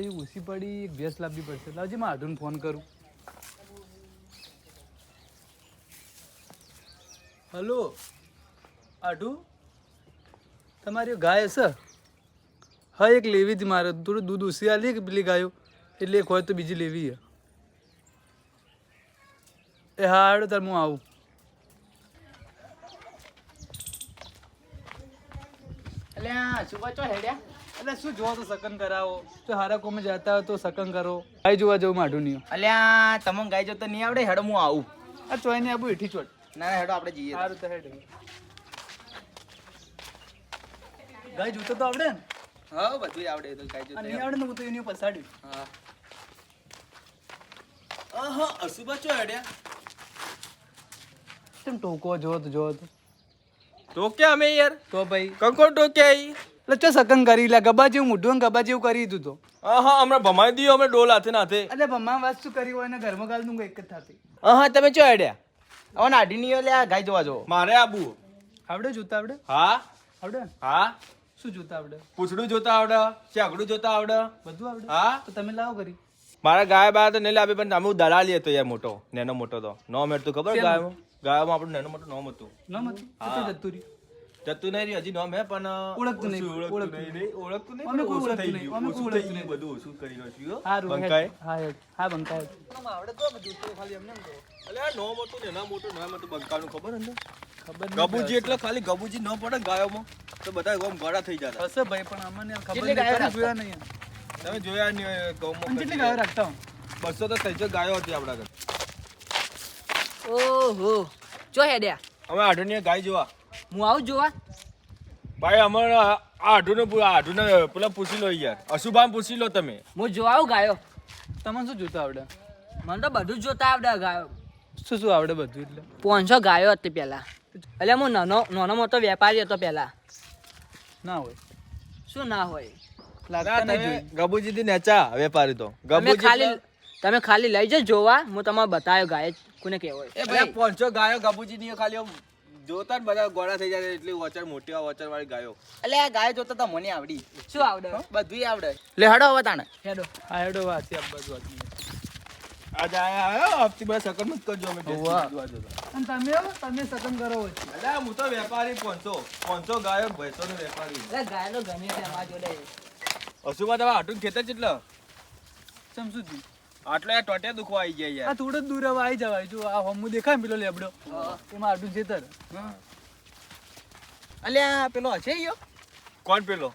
ઉસી પડી એક ભેંસ લાવવી પડશે. લાવજી માં આઢુને ફોન કરું. હલો આઢુ, તમારી ગાય હશે? હા એક લેવી હતી મારે. થોડું દૂધ ઉસી આલી કે પેલી ગાયો એટલે એક હોય તો બીજી લેવી છે. એ હા હાડો તાર હું આવું. અલ્યા સુબા ચો હેડ્યા? એટલે શું જોવો તો સકન કરાવો. તો હારા કોમે જતા હોય તો સકન કરો. ગાય જોવા જવું માઢું નહીં. અલ્યા તમને ગાય જો તો નહીં આવડે, હેડો હું આવું. આ ચોઈ ને આબુ હેઠી ચોટ. ના ના હેડો આપણે જઈએ. સારું તો હેડ. ગાય જોતો તો આવડે ને? હા બધું આવડે તો ગાય જો. નહીં આવડે ને હું તો એની પસાડ્યું. હા. આહા અસુબા ચો હેડ્યા? કેમ ટોકો જો તો તો કે અમે યાર તો ભાઈ કંકો તો કે આઈ એટલે ચો સકન કરી લે. ગબા જેવું મોઢું ગબા જેવું કરી દીધું તો. હા હમણાં ભમાઈ દીધો અમે ડોલ હાથે નાથે. એટલે ભમા વાત શું કરી હોય ને ઘરમાં ગાલ દઉં એક જ થાતી. હા તમે ચો હેડ્યા? હવે નાઢી નહીં અલ્યા ગાય જોવા જો. મારે આબુ. આવડે જોતા આવડે? હા આવડે ને? હા શું જોતા આવડે? પૂછડું જોતા આવડે, ચાકડું જોતા આવડે. બધું આવડે? હા તો તમે લાવો કરી. મારા ગાય બાય તો નહીં લાવી, પણ અમે દલાલી હતો યાર. મોટો નેનો મોટો તો નો મેળ તો ખબર ગાયમાં. ગાયમાં આપણું નેનો મોટો નોમ હતું. ન મત તો જતું રહ્યું. જતું નહીં રહ્યું હજી નોમ હે, પણ ઓળખતું નહીં. ઓળખતું નહીં અમે પણ કોઈ ઓછું ઓળખતું થઈ નહીં. ગયું. અમે ઓછું કોઈ થઈ ઓળખતું ગયું, બધું ઓછું કરી નાખ્યું. હારું બંકાય હા હેડ. હા બંકાય. આવડે તો બધું તો ખાલી એમને એમ કહો. અલ્યા નોમ હતું ને એના મોટું નોમ હતું બંકાનું, ખબર ને? ખબર નહીં. ગબુજી એટલે ખાલી ગબુજી ન પડે ને ગાયોમાં તો બધા ગોમ ગોળા થઈ જતા. હશે ભાઈ પણ અમને ખબર કેટલી નહીં. ગાયો તમે જોયા નહીં. તમે જોયા નહીં હોય ગૌમાં તમે કેટલી ગાયો રાખતા હો? 200 તો થઈ જ ગાયો હતી આપણા ઘરે. ઓહો ચો હેડ્યા? અમે આઢુની ગાય જોવા. હું આવું જોવા? ભાઈ અમારે આ આઢુને પેલા પૂછી લો યાર. અશુભામ પૂછી લો તમે. હું જોવા આવું ગાયો? તમને શું જોતા આવડે? મને તો બધું જ જોતા આવડે ગાયો. શું શું આવડે બધું એટલે? 500 ગાયો હતી પેલા. એટલે હું નાનો મોટો વેપારી હતો પેલા. ના હોય. શું ના હોય? લાગતા નહીં જોઈ. ગબુજી થી નેચા વેપારી તો. તમે ખાલી લઈ જજો જોવા, હું તમને બતાવ્યો ગાય કોને કહેવાય. એ ભાઈ 500 ગાયો ગબુજી ની ખાલી આમ જોતા જ બધા ગોળા થઈ જાય. એટલી વચર મોટી વચર વાળી ગાયો. અલ્યા ગાય જોતા તો મને આવડી. શું આવડે? બધું આવડે. લે હેડો હવે તાણે. હેડો. હા હેડો વાંચી આપ બધું વાંચી. આજે આયા હપ્તી બધા સકન મત કરજો. અમે વાહ. જોવા જતા. અને તમે સકન કરો વચ્ચે. અલ્યા હું તો વેપારી 500 ગાયો ભેંસો નો વેપારી. એટલે ગાય તો ગમે છે અમારા જોડે. અશુભા તમે આટલું ખેતર કેટલા ચમ શું થયું? આટલો યાર ટોટિયા દુખવા આવી જાય આ યાર. થોડો જ દૂર હવે આવી જવાય. જો આ હોમું દેખાય ને પેલો લેબડો એમાં આડું જેતર. અલ્યા પેલો હશે યો? કોણ પેલો?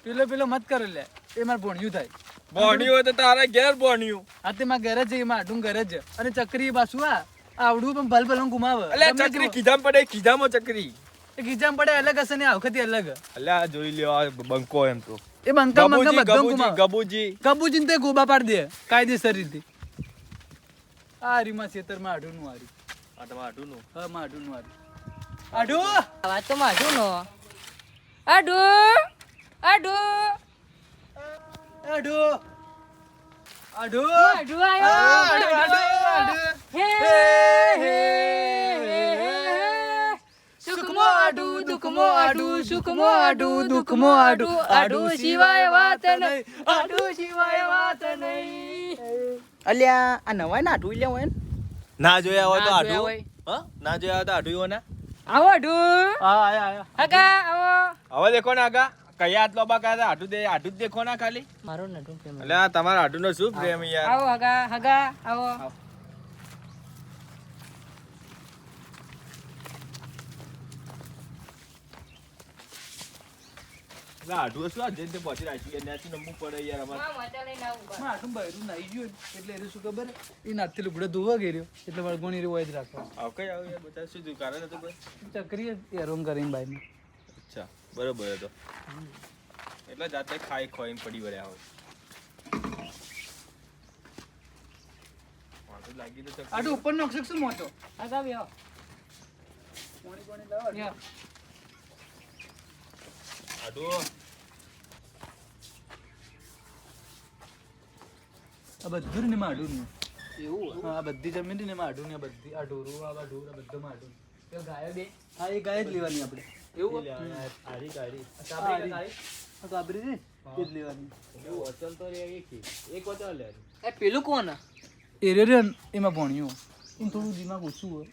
પેલો મત કરે લે. એ મારે ભણ્યું થાય. બોણી હોય તો તારા ઘેર બોણ્યું. આ તે માં ઘરે છે એમાં આડું ઘરે જ. અને ચક્રી પાછું આવડું પણ ભલ ભલ ઘુમાવે. અલ્યા ચકરી કીધામ પડે, કીધામાં ચકરી. એ ગીજામ પડે અલગ હશે ને આ વખતે અલગ. અલ્યા જોઈ લ્યો આ બંકો એમ તો. એ બંકા બંકા બધું ગબુજી ઘુમાવે. ગબુજી ગબુજીને તે ગોબા પાડી દે કાયદેસર રીતે. આ રીમાં ખેતરમાં આઢું નું હારી. આ તમારા આટુનું. હા માં આઢું નું હારી. આઢું વાત તો માજુ નો. આડુ આડુ આઢું આઢું આડુ આયો. હે હે સુખમો આડુ દુખમો આડુ સુખમો આડુ દુખમો આડુ આડુ સિવાય વાત નહીં. આડુ સિવાય વાત નહીં. અલ્યા આ નવાય નાઢું લે હોય ને. ના જોયા હોય તો ના આટું. જોયા હોય. હા ના જોયા હોય તો આટું હોય ને. આવો આડુ. હા આયા હગા આવો. હવે દેખો ને આગા કયા હાથ લોબા કાઢે આટું દે. આટું જ દેખો ના ખાલી. મારો નટુ પ્રેમ. એટલે આ તમારા આટું નો શું પ્રેમ યાર. આવો હગા હગા આવો. એટલે આટું શું આ જઈને પહોંચી રાખી યાર. ન્યાથી નમવું પડે યાર અમારે. માં આઢું બૈરું નાઈ ગયું એટલે એને શું ખબર એ નાથી લુગડો ધોવા ગયો એટલે વળગોણી રે હોય જ રાખવા. આવ કઈ આવ યાર બધા શું થયું કારણ હતું ભાઈ. ચક્રી એરોમ કરીને બાઈને. અચ્છા બરોબર હતો. એટલે જાતે ખાઈ ખોઈને પડી વળ્યા હોય. વાંધો લાગી તો ચકરી. આઢું ઉપર નોખશે શું મોટો? હગા બેહો. પાણી પાણી લાવો. યા. આટું આ બધું ને માં આઢું ને. એવું હા આ બધી જમીન ને એમાં આઢું ને બધી આ ઢોરું આ ઢોર આ બધું માં આઢું. તો ગાયો બે. હા એ ગાય જ લેવાની આપણે. એવું આરી કાઢી. સાંભળી ગાય. આ કાબરી છે એ જ લેવાની. એ પેલું કોણ એ રે રે એમાં ભણ્યો એમ થોડું દિમાગ ઓછું હોય.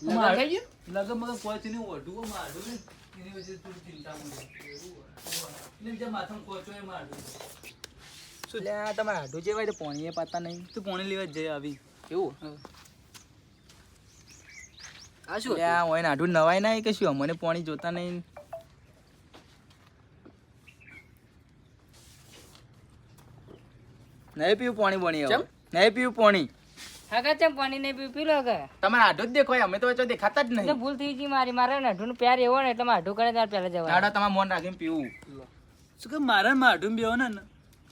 લગન થઈ ગયું? લગન મગન કોઈ છે નહીં, ઓઢું મારું ને એની વચ્ચે થોડી ચિંતા મને એટલે જે માથામાં કોચો એ મારું. લે આ તમારે હાડું જેવાય તો પોણીએ પાતા નહીં. તું પોણી લેવા જ જઈ આવી. એવું આ શું લે આ હોય ને હાડું નવાય ના કે શું અમને પોણી જોતા નહીં. નહીં પીવું પોણી બોણી હવે. ચમ? નહીં પીવું પોણી. હગા ચમ પાણી નહીં પીવું પી લો હગા. તમારે હાડું જ દેખો અમે તો વચ્ચે દેખાતા જ એટલે નહીં. ભૂલ થઈ ગઈ મારી મારે નાઢું પ્યાર એવો ને એટલે માઢું કરે ત્યારે પહેલા જવા હાડા તમારે મોન રાખીને પીવું. શું કે મારા માઢું બેહો ને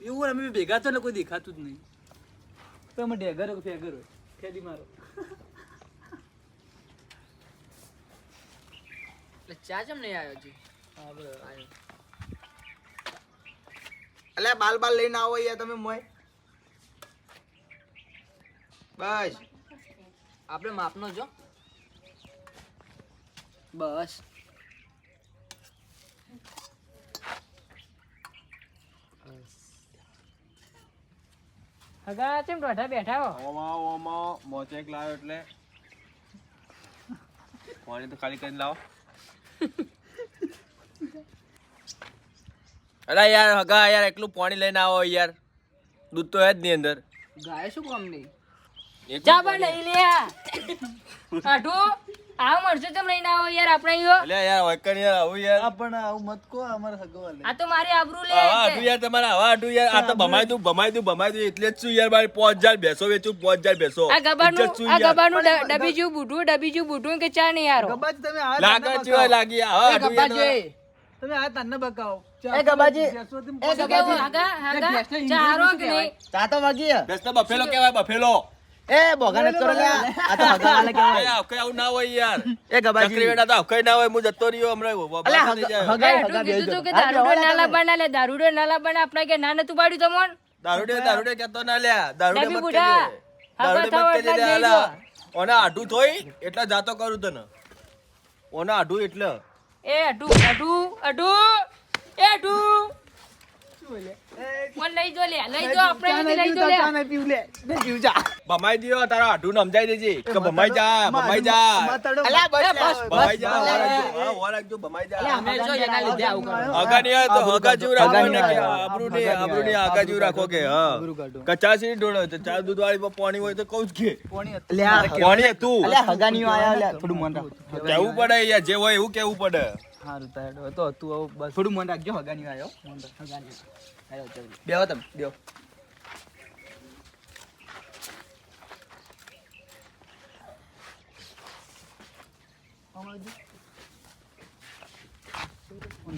એવું અમે ભેગા તો કોઈ દેખાતું જ નહીં. તો અમે ડેગર હોય ફેગર હોય ખેડી મારો. એટલે ચા ચમ નહીં આવ્યો હજી? હા બરાબર આવ્યો. અલ્યા બાલ બાલ લઈને આવો યાર તમે મોય. બસ આપણે માપનો જો બસ. હગા ચમ દોઢા બેઠા હો ઓમાં મોચેક લાવ્યો એટલે પાણી તો ખાલી કરીને લાવો. અલા યાર હગા યાર એકલું પાણી લઈને આવો યાર, દૂધ તો હે જ નહીં અંદર. ગાય શું કામ નહીં? ચા બન નહીં લે આઠું આવ મળશે ચમ લઈને આવો યાર આપણે યો અલ્યા યાર વૈકણ યાર આવું યાર. પણ આવું મત કહો અમારે હગવા લે. આ તો મારી આબરૂ લે આવા આટું યાર તમારે આવા આટું યાર આ તો ભમાઈ દઉં એટલે જ શું યાર મારી 5000 ભેંસો વેચું 5000 ભેંસો. આ ગબાનું ઇજ્જત શું આ યાર? ગબાનું ડબી જેવું બૂઢું કે ચા નહીં યારો ગબાજી તમે આ લાગે ચીવા લાગી આવા એ આટું ગબ્બા યાર જોઈ. તમે આ તાનને બકાવો. એ ગબાજી. શું કેવું હગા હગા ચા હારો કે નહીં ચા તો વાગી. ભેંસનો બફેલો કહેવાય બફેલો. એ બોગા નત કરો લ્યા. આ તો હગા વાલે કહેવાય. અલ્યા કઈ આવું ના હોય યાર. એ ગબાજી. ચકરી વેડા તો કઈ ના હોય હું જતો રહ્યો હમણાં અલ્યા બાબા થઈ જાય. હગા આઠું હગા કીધું બેજો. તું કે દારૂડો ના લાવવાના લે દારૂડો ના લાવવાના આપણે કે ના નતું પાડ્યું તમોન દારૂડે કેતો ના લ્યા દારૂડે ડબી મત બુઢા. કેજે. દારૂડે હગા મત થાવ કેજે એટલા જ લ્યા. ઓના આઢું થોઈ એટલે જાતો કરું તને. ઓના આઢું એટલે એ અઢું એ અઢું મને લઈ જો લે લઈ જો આપણે લઈ જો લે ભમાઈ દિયો તારા આઢું ને સમજાઈ દેજે કે ભમાઈ જા ભમાઈ જા અલ્યા બસ ભમાઈ જા વાર રાખજો ભમાઈ જા. અમે જો એના લીધે આવું કરો. હગા ની તો હગા જેવું રાખો ને કે આબરૂ ની હગા જેવું રાખો કે હા કચાસી ઢોળો તો ચા દૂધ વાળી પર પાણી હોય તો કહું જ કે અલ્યા પાણી તું અલ્યા હગા ની આયા અલ્યા થોડું મન રાખ. કેવું પડે યાર જે હોય એવું કેવું પડે. હારું તાડો તો તું આવું બસ થોડું મન રાખજો હગા ની આયો. બેહો તમે બેહો.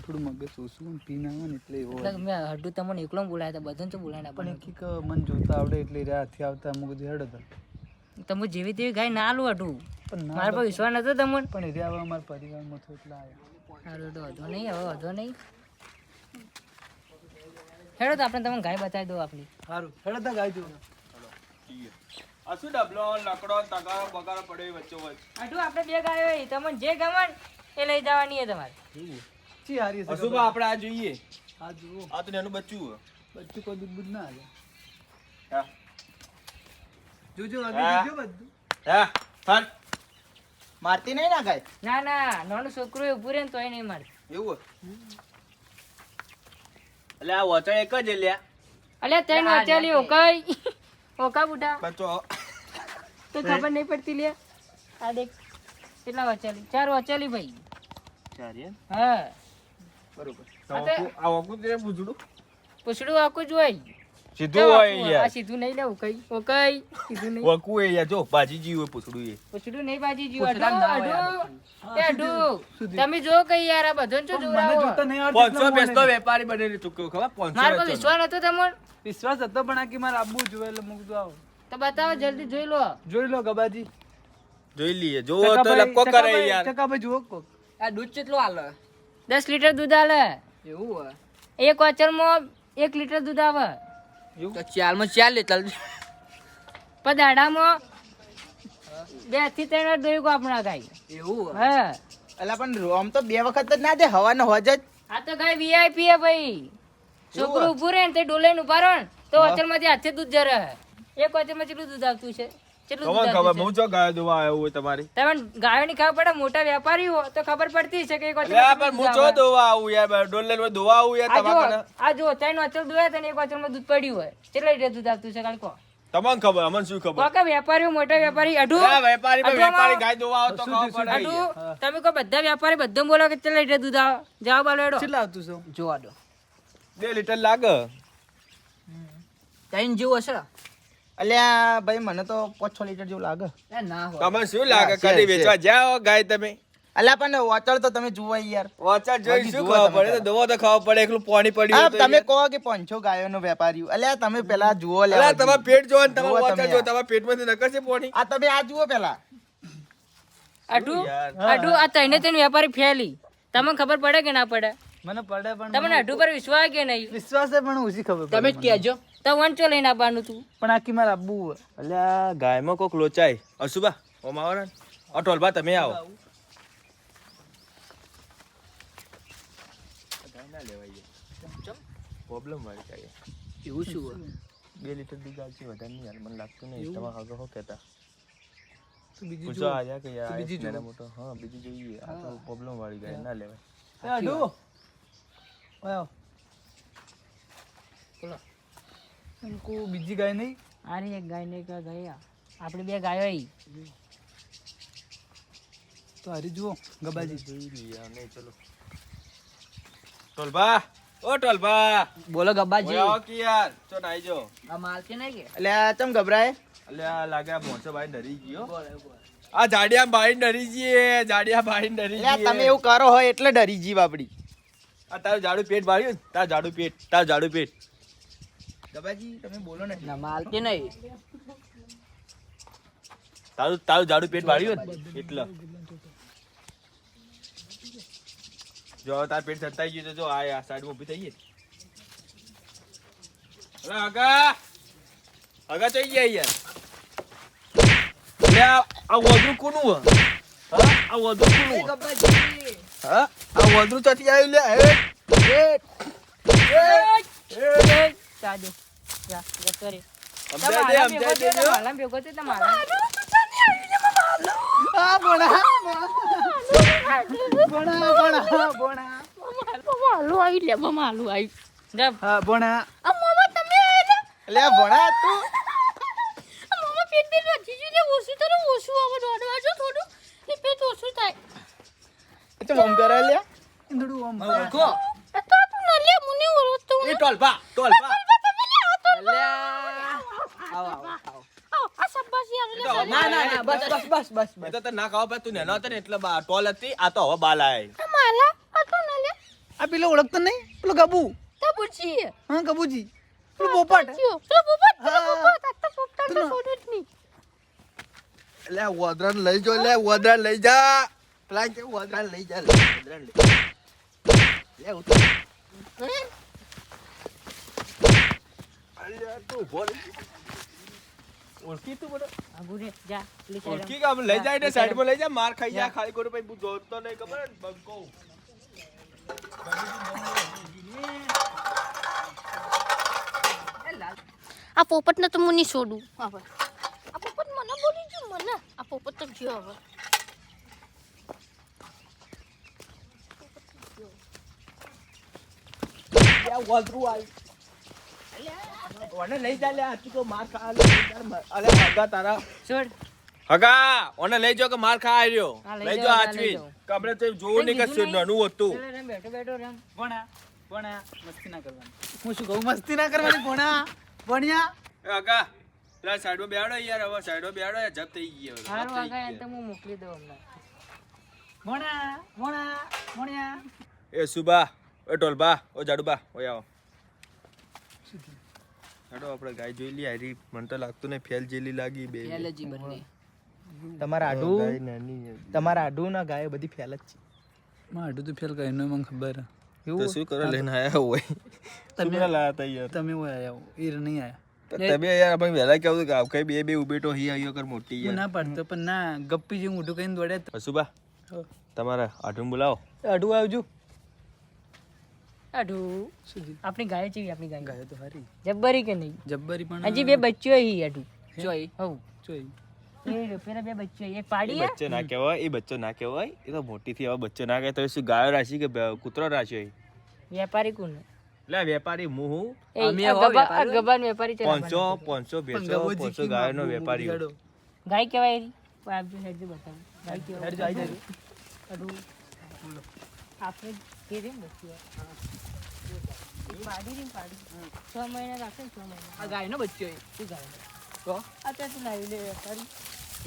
થોડું મગજ ઓછું પીને આવે ને એટલે એવો એટલે મેં અઢું તમને એકલો બોલાયા હતા બધાને તો બોલાયા પણ પણ એક મન જોતા આવડે એટલે રાતથી આવતા અમુક દી હેડો હતા. તમે જેવી તેવી ગાય ના આલું અઢું પણ ના મારા પર વિશ્વાસ નતો તમને પણ એ રહ્યા અમારા પરિવારમાં તો એટલા આવ્યા. સારું તો વધો નહીં હવે વધો નહીં હેડો તો આપણે તમને ગાય બતાવી દો આપણી સારું હેડો તા ગાય જોઉં. આ શું ડબલો લકડો તગારો બગારો પડ્યો વચ્ચો વચ્ચ. અઢું આપણે બે ગાયો હોય તમને જે ગમન એ લઈ જવાની છે તમારે ચી હારી છે અશુભા આપણે આ જોઈએ. આ જુઓ આ તો એનું બચ્ચું. બચ્ચું કોઈ દૂધ બૂધ ના હાલે. હા જોજો હા. આગળ જોજો બધું. હા ફાટ મારતી નહીં ના ગાય. ના ના નાનું છોકરું એ ઉભું રહે ને તોય નહીં મારે એવું એટલે આ વચણ એક જ લ્યા. અલ્યા તૈન વચાલી ઓકાઈ ઓકા બુઢા બચ્ચો તો ખબર નહીં પડતી લે આ દેખ કેટલા વચાલી 4 વચાલી ભાઈ ચારી હા બરોબર. આ તો- આ વકુ તે પૂછડું પૂછડું આખું જ હોય સીધું હોય આ યાર. સીધું નહીં લેવું કઈ ઓકાઈ સીધું નહીં વકુ એ યાર જો ભાજી જી હોય પૂછડું એ. પૂછડું નહીં બાજી જીવ પૂછડા ના હોય તમે જો કઈ યાર આ બધો છો મને જોરાવો જોતા નહીં આવડતું 500 એટલે બેસતો મને વેપારી બનેલી ચૂક્યો ખબર માર પર 500 વિશ્વાસ નતો તમને વિશ્વાસ હતો પણ આ કે મારે આપવું જોઈએ એટલે મૂકતો આવો. તો બતાવો જલ્દી જોઈ લો જોઈ લો ગબાજી. જોઈ લઈએ જો તો લપકો કરે યાર. ચકાભાઈ જુઓ કોક. આ દૂધ કેટલું હાલે? 10 લીટર દૂધ આલે એવું હોય એક વચરમાં 1 લીટર દૂધ આવે તો ચાલમાં 4 લીટર. પણ દાડામાં 2 થી 3 વાર દોઈ આપણા ગાય એવું હોય હા અલ્યા પણ આમ તો બે વખત જ ના દે હવાને હોજ જ આ તો ગાય વીઆઈપી હે ભાઈ. છોકરું ઊભું રહે ને તે ડોલે ને ઉભા રહો ને તો વચનમાંથી હાથે દૂધ જરે. એક વચનમાં કેટલું દૂધ આવતું છે? કેટલું દૂધ ખબર આવતું હું ચો ગાયો દોવા આવ્યો હોય તમારી છે? તમને ગાયોની ખબર પડે? મોટા વેપારી હો તો ખબર પડતી છે કે એક લે પણ વચનમાં હું ચો દોવા આવું યાર ડોલે દોવા આવું યાર તમારે આ જો ત્રણ વચન દોયા હતા ને એક વચનમાં દૂધ પડ્યું હોય. કેટલા લીટર દૂધ આવતું છે? કાલ કહો. તમને ખબર અમને શું ખબર કોકે વેપારીઓ મોટા વેપારી અઢું લે વેપારી ભાઈ, અઢું વેપારી ગાય દોવા આવો તો ખબર પડે અઢું તમે કહો બધા વેપારી બધું બોલો કે કેટલા લીટર દૂધ આવે? જવાબ આલો એડો. કેટલા આવતું છે? જોવા દો 2 લીટર લાગે ત્રણ જેવું હશે અલ્યા ભાઈ મને તો 5-6 લીટર જેવું લાગે ના હોય તમને શું લાગે છે, કદી છે. વેચવા જાઓ ગાય તમે અલ્યા પણ વાચળ તો તમે જુઓ યાર વાચા જોઈ હજી શું જુઓ ખાવા તમે પડે તો દોવા તો ખાવા પડે એકલું પાણી પડ્યું આ હોય તો તમે યાર. કહો કે 500 ગાયોનો વેપારી અલ્યા તમે પેલા જુઓ લે અલા, તમારા પેટ જો ને જુઓ તમારા વાચા તમે જો યાર. તમારા પેટમાંથી નકળશે પાણી આ તમે આ જુઓ પેલા અઢું યાર. અઢું આ ત્રણે ત્રણ વેપારી ફેલી. તમને ખબર પડે કે ના પડે? મને પડે પણ તમને અઢું પર વિશ્વાસ કે નહીં? વિશ્વાસ છે પણ ઓછી ખબર પડે. તમે જ કહેજો તો વંચો લઈને આવવાનું તું. પણ આખી મારે આપવું હોય. અલ્યા ગાયમાં કોક લોચાય અશુબા ઓમ આવો ને અટોલબા તમે આવો પ્રોબ્લેમ વાળી ગાય એવું શું હોય? 2 લીટર દૂધ આવશે વધારે નહીં યાર મને લાગતું નહીં તમારા આગળ હો કહેતા તો બીજી પૂછો જો. આજા કે યાર તો બીજી નાના જુઓ. મોટો હા બીજી જોઈએ આ તો પ્રોબ્લેમ વાળી ગાય ના લેવાય એ અઢું. ઓય આવ. એમ કહું બીજી ગાય નહીં? આરે એક ગાય ને એક ગાય આપણે બે ગાયો અહીં. તો હારી જુઓ ગબાજી. જોઈ લઈએ નહીં ચલો ટોલબા ઓ ટોલબા બોલો ગબ્બાજી ઓય આવો કે યાર ચો નાઈ જો આ માલ છે ને કે અલ્યા ચમ ગભરાય અલ્યા લાગે આ મોણસો ભાઈ ડરી ગયો આ જાડિયા ભાઈ ડરી ગયે જાડિયા ભાઈ ડરી અલ્યા ગયે તમે એવું કરો હોય એટલે ડરી જીવ આપડી આ તારું જાડું પેટ ભાળ્યું ને તારું જાડું પેટ ગબાજી તમે બોલો ને ના માલ કે નહીં તારું જાડું પેટ ભાળ્યું ને એટલે જો તાર પેટ છતાઈ ગયું તો જો આ સાઈડમાં ઊભી થઈ ગઈ અરે આગા થઈ ગયા યાર લે આ વદરું કોનું હે હા આ વદરું કોનું હે હા આ વદરું ચાથી આવ્યું લે સાદો જા જા કરે. સમજાય દે તમારા ભેગો છે તમારા. આ બોણા બોણા. જા હા બોણા. અલ્યા ભણા તું એ તો મમ કરે અલ્યા ઈંધડું આમ. ઓળખો એ ટોલબા ના ના ના બસ બસ બસ બસ એ તો તને ના ખાવા પડે તું નેનો હતો ને એટલે ટોલ હતી આ તો હવે બાલ આય આ પેલો ઓળખતો નહીં? પેલો ગબુ. હા ગબુજી. પેલો પોપટ. એટલે વદરાન લઈ જો લે વદરાન લઈ જા પેલા કે વદરાન લઈ જા વદરાન લઈ લે ઉતર અલ્યા તું બોલ ઓળખી તું બોલ આગુ રે જા પેલી side ઓળખી કે આમ લઈ જાય ને સાઈડ માં લઈ જા માર ખાઈ જા ખાલી કોરું પછી જોતો નહીં ખબર ને બંકો આ પોપટ ને તો હું નહીં છોડું હવે આ પોપટ મને બોલી ગયું મને આ પોપટ તો ગયો હવે વદરું આવી ઓને લઈ જા લે આ તું તો માર ખા લે અલે હગા તારા છોડ. હગા ઓને લઈ જાઓ કે માર ખા આવ્યો હા, લઈ લઈ જાઓ, જાઓ હા, આચવી લઈ જાઓ. કમરે તો જોવું નહીં કે કીધું નહીં? નાનું હતું ચાલો રમ, બેઠો બેઠો રમ. ભણ્યા મસ્તી ના કરવાની. હું શું કહું? મસ્તી ના કરવાની. ભણ્યા. એ હગા પેલા સાઈડમાં બેહાડો યાર હવે સાઈડમાં બેહાડો યાર જપ થઈ ગયો હવે, હારું જપ થઈ આગળ ગયો. તો હું મોકલી દઉં હમણાં. ભણ્યા. એ સુબા એ ટોલબા ઓ જાડુબા ઓય આવો હેડો આપણે ગાય જોઈ લી હારી મને તો લાગતું નહીં ફેલ જેલી લાગી બે એલર્જી બંને તમારા ગાય આઢું નાની છે. તમારા આઢું ના ગાય બધી ફેલ જ છે મારું તો ફેલ કરીને મને ખબર હે. તો શું કરો લઈને આયા હોય તમે લાયા તા યાર તમે હોય આયા હો. એ નહીં આયા. તો તમે યાર આપણે વહેલા કેવું કે કઈ બે ઉભેટો હી આવ્યો કર મોટી હું યાર ના પાડતો પણ ના ગપ્પી જેવું મોઢું કહીને દોડ્યા તો. સુબા તમારા આઠું બોલાવો અઢું આવજો. આડું શું જી આપણી ગાય ચેવી આપણી ગાય ગાયો તો હારી જબ્બરી કે નહીં જબ્બરી પણ હજી બે બચ્ચો હી આડું જોઈ હવ જોઈ એ પેલા બે બચ્ચો એક પાડી હે બચ્ચો ના કહેવાય એ બચ્ચો ના કહેવાય એ તો મોટી થી હવે બચ્ચો ના કહેવાય તો શું ગાયો રાશી કે કૂતરો રાશી વેપારી કોણ એટલે વેપારી હું હું એ આ ગબાન વેપારી છે 500 ભેંસો 500 ગાયો નો વેપારી હું. ગાય કહેવાય એરી આપજો હેડ બતાવું ગાય કહેવાય હેડ જાય જાય આડું આપણે કે રે બચ્ચો પાડી રે પાડી 6 મહિના રાખે 6 મહિના આ ગાયનો બચ્ચો એ શું ગાય તો આ તો તું લાવી લે વેપારી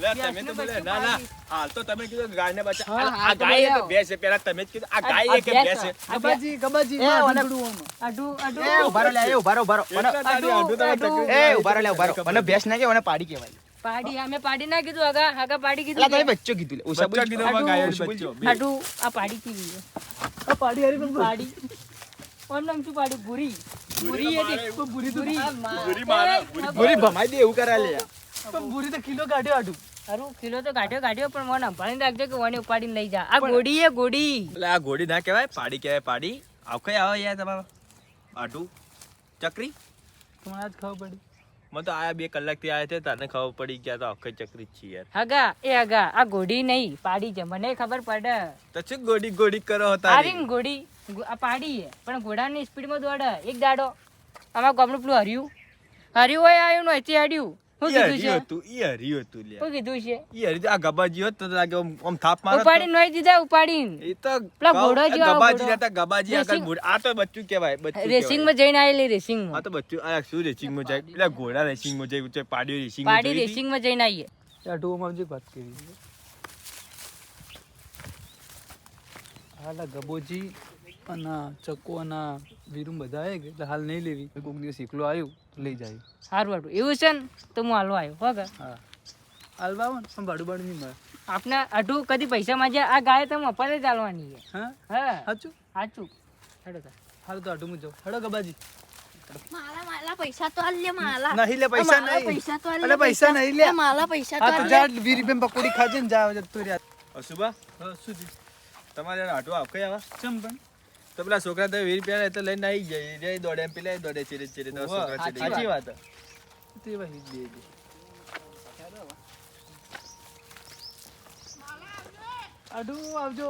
લે તમે તો બોલે ના ના હાલ તો તમે કીધું કે ગાયને બચ્ચા હા, આ હા, તો ગાય લઈ એક આવો. ભેંસ છે પેલા તમે જ કીધું આ ગાય એક ભેંસ ભેંસ છે આ ગબાજી ગબાજી એ, માં ઓને- ઢીંગડું આમાં. આડું આડું એ ઉભા રહો લે, એ ઉભા રહો, ઉભા રહો. મને- એટલે તારી આડું તમે આડું. તકલીફ એ ઉભા રહો લે, ઉભા રહો. મને ભેંસ ના કહેવાય, મને પાડી કહેવાય. પાડી અમે પાડી ના કીધું આગા આગા પાડી એટલે કીધું તમે બચ્ચો કીધું લે. ઓછા બચ્ચા કીધું આડું. ગાયો બચ્ચો આડું આ પાડી કેવી છે આ પાડી હારી પણ પાડી ઓન નામ શું પાડી ભૂરી ભૂરી હતી ભૂરી તો ભૂરી મારે, ભૂરી ભમાઈ દે એવું કરા લે. પણ ભૂરી તો કિલો કાઢ્યો આટું અરું કિલો તો કાઢ્યો પણ મને સંભાળીને રાખજો કે મને ઉપાડીને લઈ જા આ ગોડી એ ગોડી એટલે આ ઘોડી ના કહેવાય પાડી કહેવાય પાડી આવ કઈ આવે યાર તમારા આટું ચકરી તમારે આજ ખબર પડી મને તો આયા 2 કલાકથી આયા છે તને ખબર પડી ગયા તો આખી ચકરી જ છે યાર હગા એ હગા આ ગોડી નહીં પાડી છે મને ખબર પડે તો શું ગોડી ગોડી કરો આ હતા રીંગ ગોડી આ પાડી છે પણ ઘોડાની સ્પીડમાં દોડે એક દાડો આમાં ગામનું પેલું હર્યું હોય આવ્યું નથી હડ્યું શું કીધું છે ઈ હર્યું હતું લ્યા શું કીધું છે ઈ હરી આ ગબાજી હોત તો લાગે આમ થાપ મારો ઉપાડીને નહીં દીધા ઉપાડીને એ તો પેલા ઘોડો જેવો આ ગબાજી ઘોડો. હતા ગબાજી આગળ રેસિંગ- ઘોડા આ તો બચ્ચું કહેવાય બચ્ચું રેસિંગમાં જઈને આવેલી આ રેસિંગમાં તો બચ્ચું આ શું રેસિંગમાં જાય પેલા ઘોડા રેસિંગમાં જાય છે પાડીઓ રેસિંગમાં પાડી રેસિંગમાં જઈને આવીએ આટુમાં જે વાત કરી હાલા ગબોજી અને ચક્કો અને વીરું બધા આવે કે એટલે હાલ નહીં લેવી કોઈક દિવસ એકલો આવ્યું તો લઈ જાય સારું સારું એવું છે ને તો હું હાલવા આવ્યો હો કે હા હાલવા આવો ને પણ ભાડું ભાડું નહીં મળે આપણે અઢું કદી પૈસા માંગ્યા આ ગાય તો મફત જ ચાલવાની છે હા હા સાચું સાચું હેડો તાર. હાલ તો આટું હું જાઉં હેડો ગબાજી માલા પૈસા તો આલ લે માલા નહીં લે પૈસા માલા નહીં પૈસા તો આલ અલે પૈસા નહીં લે માલા પૈસા તો આ તો આલ જા 20 રૂપિયા પકોડી ખાજે ને જા જતો રહ્યા અશુભા શું થયું તમારે આટો આવ કઈ આવા ચમ પણ તો પેલા છોકરા તો 20 રૂપિયા તો લઈને આવી જાય રે દોડે એમ પેલા દોડે ચીરે ચીરે તો વાહ, છોકરા ચીરે સાચી વાત તે વહી દે દે આડું આવજો